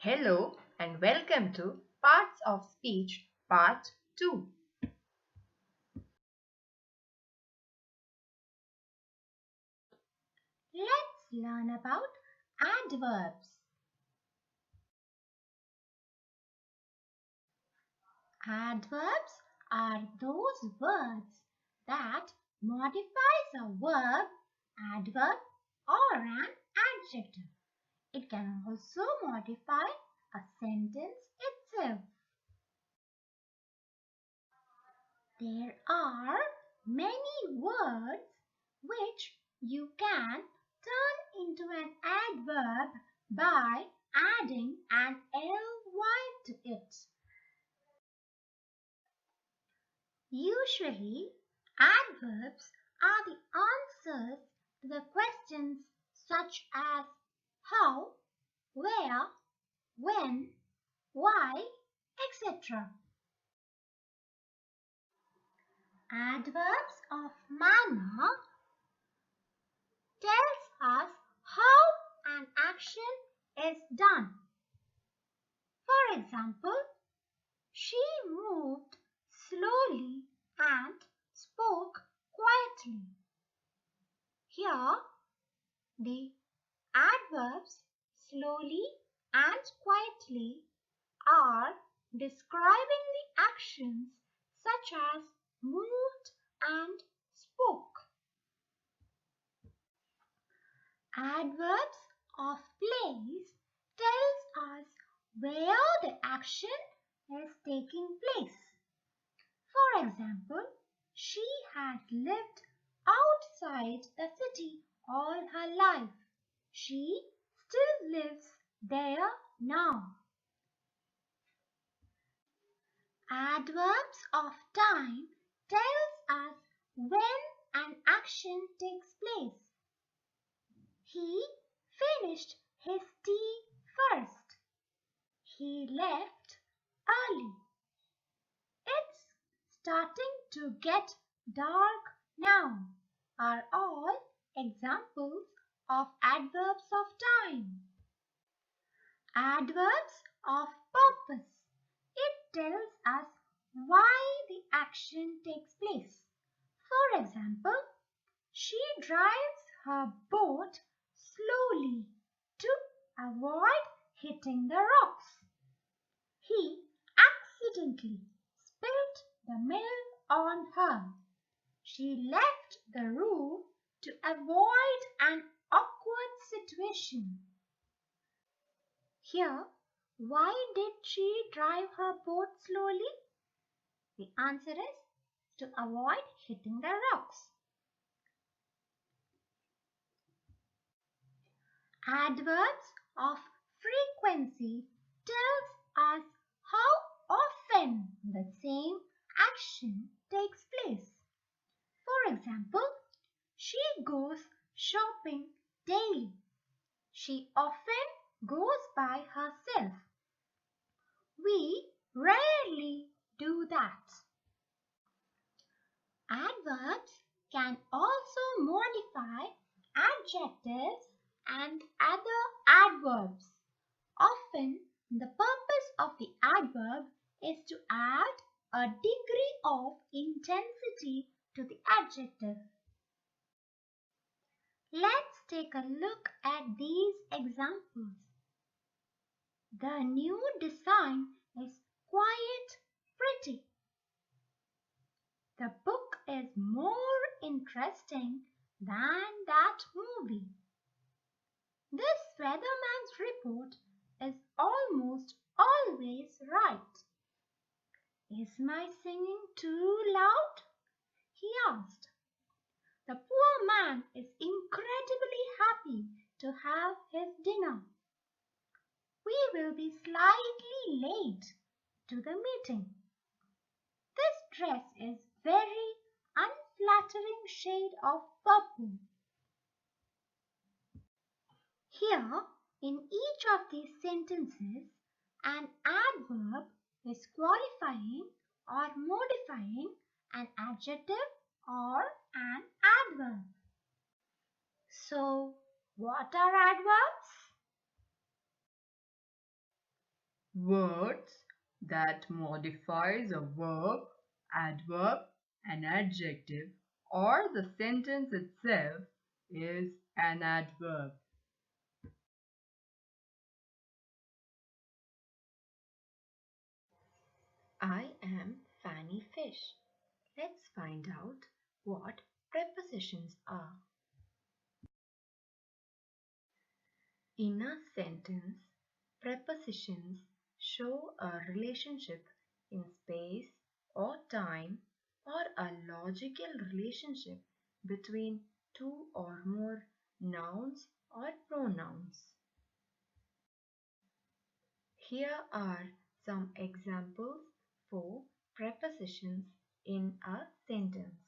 Hello and welcome to Parts of Speech Part 2. Let's learn about adverbs. Adverbs are those words that modifies a verb, adverb or an adjective. It can also modify a sentence itself. There are many words which you can turn into an adverb by adding an ly to it. Usually, adverbs are the answers to the questions such as how, where, when, why, etc. Adverbs of manner tells us how an action is done. For example, she moved slowly and spoke quietly. Here, the adverbs slowly and quietly are describing the actions such as moved and spoke. Adverbs of place tells us where the action is taking place. For example, she had lived outside the city all her life. She still lives there now. Adverbs of time tells us when an action takes place. He finished his tea first. He left early. It's starting to get dark now are all examples of adverbs of time. Adverbs of purpose. It tells us why the action takes place. For example, she drives her boat slowly to avoid hitting the rocks. He accidentally spilled the milk on her. She left the room to avoid an awkward situation. Here, why did she drive her boat slowly? The answer is to avoid hitting the rocks. Adverbs of frequency tells us how often the same action takes place. For example, she goes shopping daily. She often goes by herself. We rarely do that. Adverbs can also modify adjectives and other adverbs. Often, the purpose of the adverb is to add a degree of intensity to the adjective. Let's take a look at these examples. The new design is quite pretty. The book is more interesting than that movie. This weatherman's report is almost always right. Is my singing too loud? He asked. The poor man is incredibly happy to have his dinner. We will be slightly late to the meeting. This dress is very unflattering shade of purple. Here, in each of these sentences, an adverb is qualifying or modifying an adjective or an adverb. So, what are adverbs? Words that modifies a verb, adverb, an adjective, or the sentence itself is an adverb. I am Fanny Fish. Let's find out what prepositions are. In a sentence, prepositions show a relationship in space or time or a logical relationship between two or more nouns or pronouns. Here are some examples for prepositions in a sentence.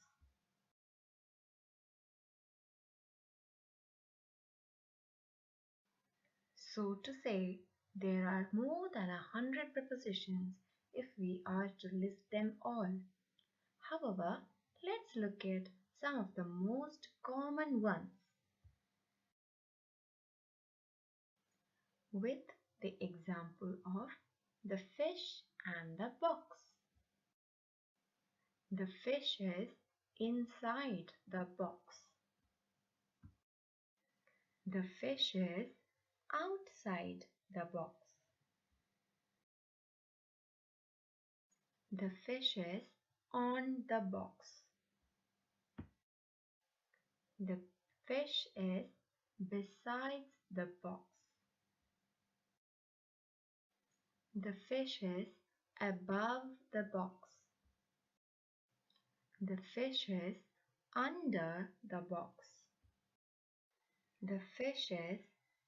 So to say, there are more than 100 prepositions if we are to list them all. However, let's look at some of the most common ones with the example of the fish and the box. The fish is inside the box. The fish is outside the box. The fish is on the box. The fish is besides the box. The fish is above the box. The fish is under the box. The fish is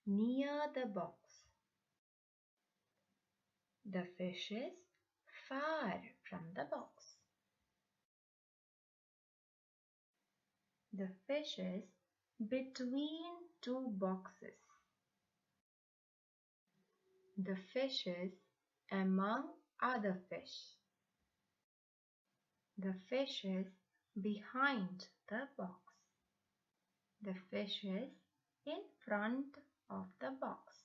near the box. The fish is far from the box. The fish is between two boxes. The fish is among other fish. The fish is behind the box. The fish is in front of the box.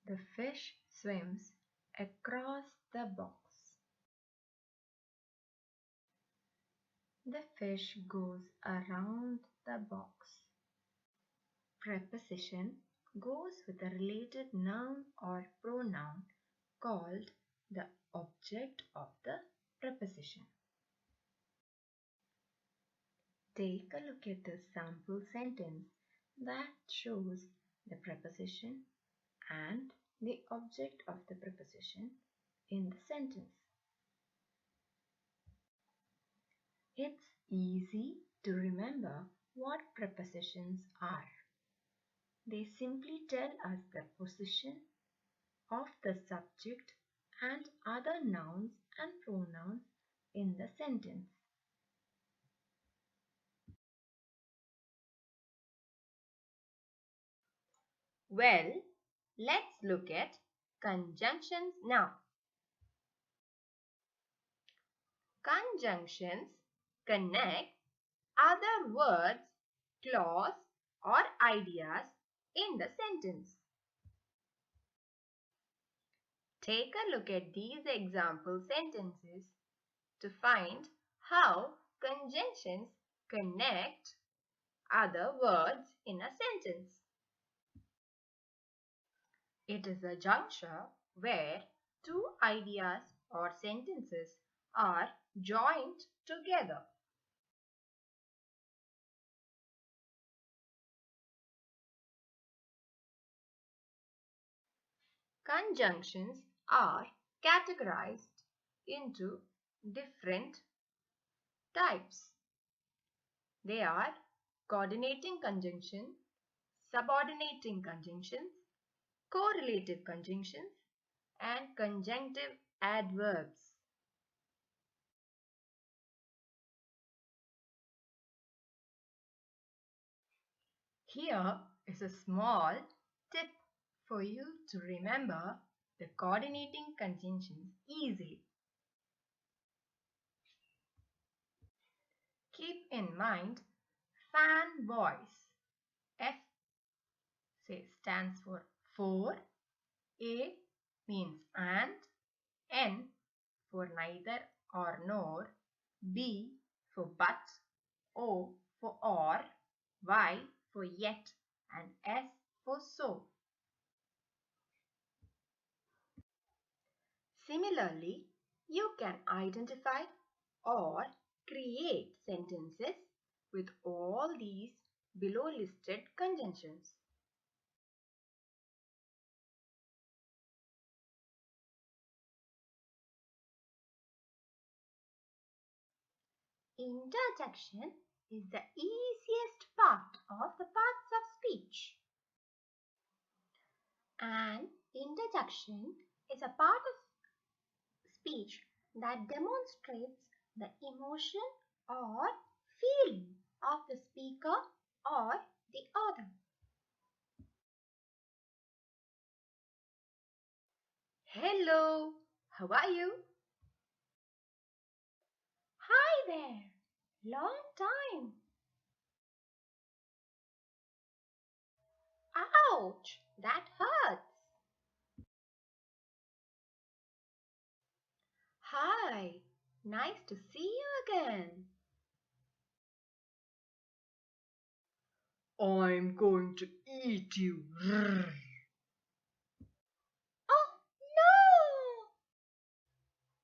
The fish swims across the box. The fish goes around the box. Preposition goes with a related noun or pronoun called the object of the preposition. Take a look at the sample sentence that shows the preposition and the object of the preposition in the sentence. It's easy to remember what prepositions are. They simply tell us the position of the subject and other nouns and pronouns in the sentence. Well, let's look at conjunctions now. Conjunctions connect other words, clause, or ideas in the sentence. Take a look at these example sentences to find how conjunctions connect other words in a sentence. It is a juncture where two ideas or sentences are joined together. Conjunctions are categorized into different types. They are coordinating conjunction, subordinating conjunctions, correlative conjunctions, and conjunctive adverbs. Here is a small tip for you to remember the coordinating conjunctions easily. Keep in mind fan voice. F stands for For. A means and. N for neither or nor. B for but. O for or. Y for yet. And S for so. Similarly, you can identify or create sentences with all these below listed conjunctions. Interjection is the easiest part of the parts of speech. An interjection is a part of speech that demonstrates the emotion or feeling of the speaker or the author. Hello, how are you? Hi there, long time. Ouch, that hurts. Hi, nice to see you again. I'm going to eat you. Oh no!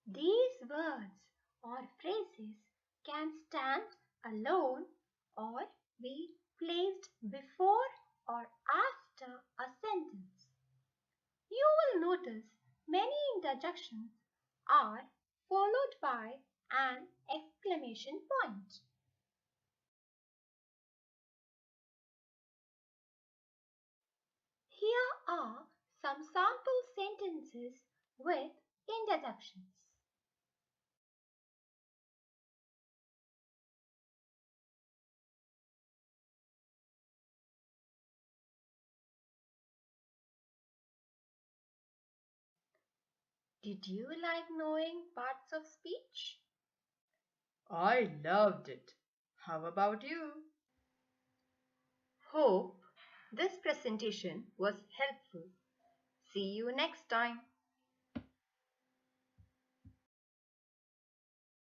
These words or phrases can stand alone or be placed before or after a sentence. You will notice many interjections are followed by an exclamation point. Here are some sample sentences with interjections. Did you like knowing parts of speech? I loved it. How about you? Hope this presentation was helpful. See you next time.